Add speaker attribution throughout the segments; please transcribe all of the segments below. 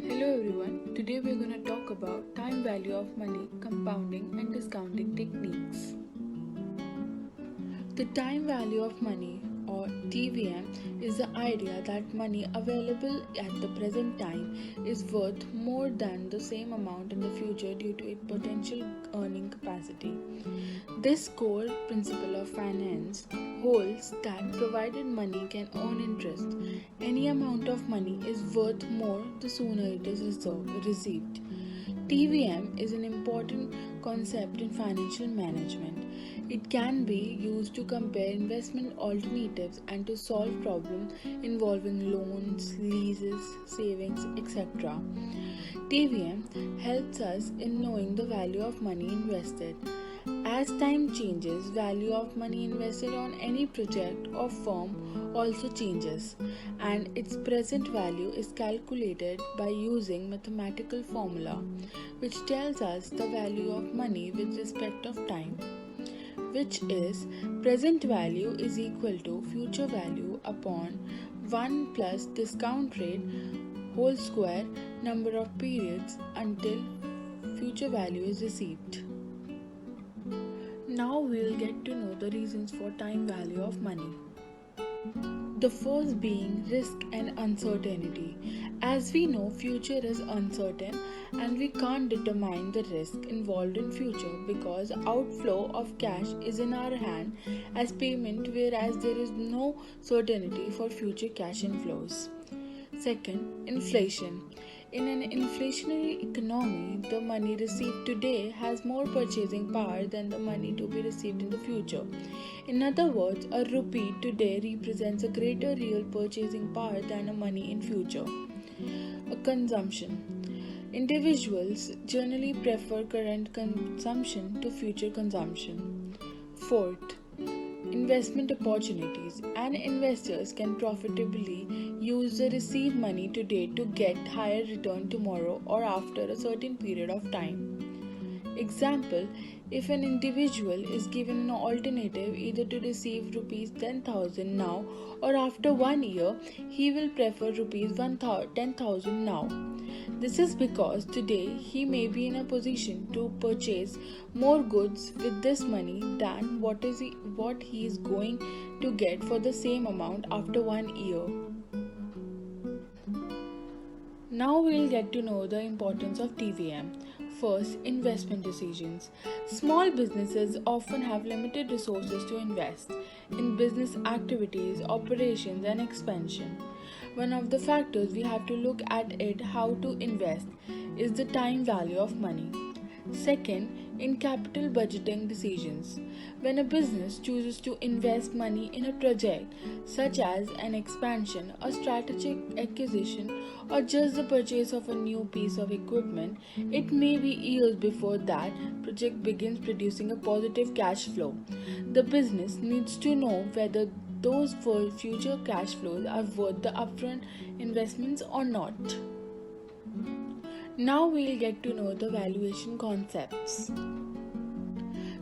Speaker 1: Hello everyone. Today we're going to talk about time value of money, compounding and discounting techniques. The time value of money or TVM is the idea that money available at the present time is worth more than the same amount in the future due to its potential earning capacity. This core principle of finance holds that provided money can earn interest, any amount of money is worth more the sooner it is received. TVM is an important concept in financial management. It can be used to compare investment alternatives and to solve problems involving loans, leases, savings, etc. TVM helps us in knowing the value of money invested. As time changes, value of money invested on any project or firm also changes, and its present value is calculated by using mathematical formula which tells us the value of money with respect of time, which is present value is equal to future value upon 1 plus discount rate whole square number of periods until future value is received. Now we'll get to know the reasons for time value of money. The first being risk and uncertainty. As we know, future is uncertain and we can't determine the risk involved in future because outflow of cash is in our hand as payment, whereas there is no certainty for future cash inflows. Second, inflation. In an inflationary economy, the money received today has more purchasing power than the money to be received in the future. In other words, a rupee today represents a greater real purchasing power than a money in future. A consumption. Individuals generally prefer current consumption to future consumption. Fourth, investment opportunities, and investors can profitably use the received money today to get higher return tomorrow or after a certain period of time. Example, if an individual is given an alternative either to receive rupees 10,000 now or after 1 year, he will prefer rupees 10,000 now. This is because today he may be in a position to purchase more goods with this money than what he is going to get for the same amount after 1 year. Now we'll get to know the importance of TVM. First, investment decisions. Small businesses often have limited resources to invest in business activities, operations, and expansion. One of the factors we have to look at it how to invest is the time value of money. Second, in capital budgeting decisions. When a business chooses to invest money in a project such as an expansion, a strategic acquisition, or just the purchase of a new piece of equipment, it may be years before that project begins producing a positive cash flow. The business needs to know whether those future cash flows are worth the upfront investments or not. Now we'll get to know the valuation concepts.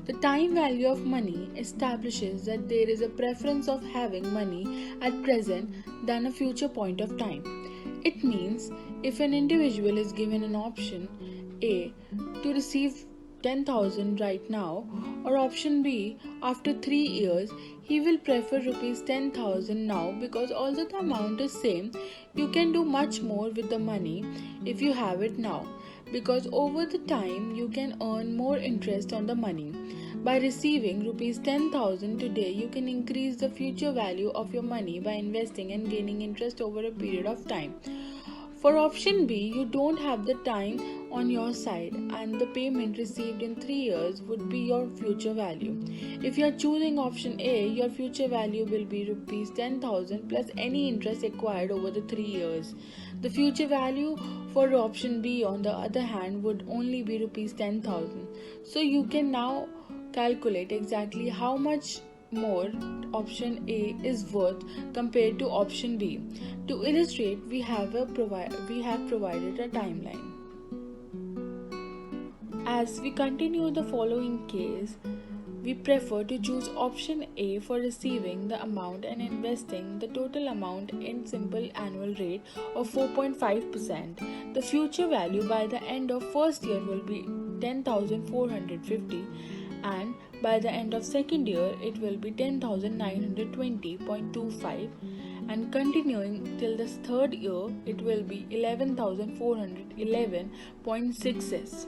Speaker 1: The time value of money establishes that there is a preference of having money at present than a future point of time. It means if an individual is given an option A to receive 10,000 right now or option B after 3 years, he will prefer rupees 10,000 now because although the amount is same, you can do much more with the money if you have it now because over the time you can earn more interest on the money. By receiving rupees 10,000 today, you can increase the future value of your money by investing and gaining interest over a period of time. For option B, you don't have the time on your side and the payment received in 3 years would be your future value. If you are choosing option A, your future value will be rupees 10,000 plus any interest acquired over the 3 years. The future value for option B on the other hand would only be rupees 10,000. So you can now calculate exactly how much more option A is worth compared to option B. To illustrate, we have provided a timeline. As we continue the following case, we prefer to choose option A for receiving the amount and investing the total amount in simple annual rate of 4.5%. The future value by the end of first year will be 10,450, and by the end of second year it will be 10,920.25, and continuing till the third year it will be 11,411.6s.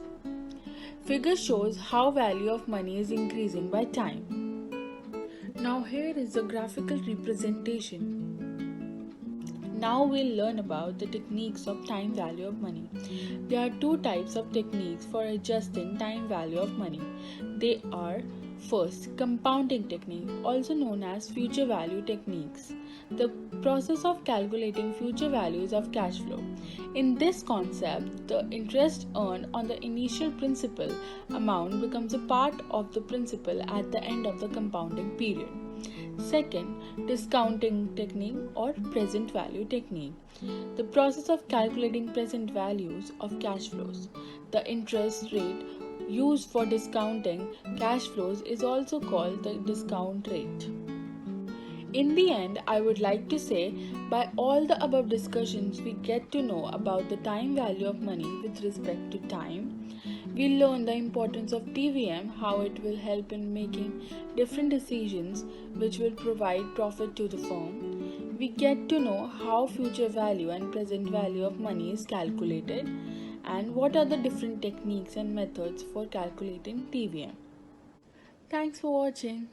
Speaker 1: Figure shows how value of money is increasing by time. Now here is a graphical representation. Now we'll learn about the techniques of time value of money. There are two types of techniques for adjusting time value of money. They are: first, compounding technique, also known as future value techniques, the process of calculating future values of cash flow. In this concept, the interest earned on the initial principal amount becomes a part of the principal at the end of the compounding period. Second, discounting technique or present value technique, the process of calculating present values of cash flows. The interest rate used for discounting cash flows is also called the discount rate. In the end, I would like to say, by all the above discussions, we get to know about the time value of money with respect to time. We learn the importance of TVM, how it will help in making different decisions which will provide profit to the firm. We get to know how future value and present value of money is calculated, and what are the different techniques and methods for calculating TVM. Thanks for watching.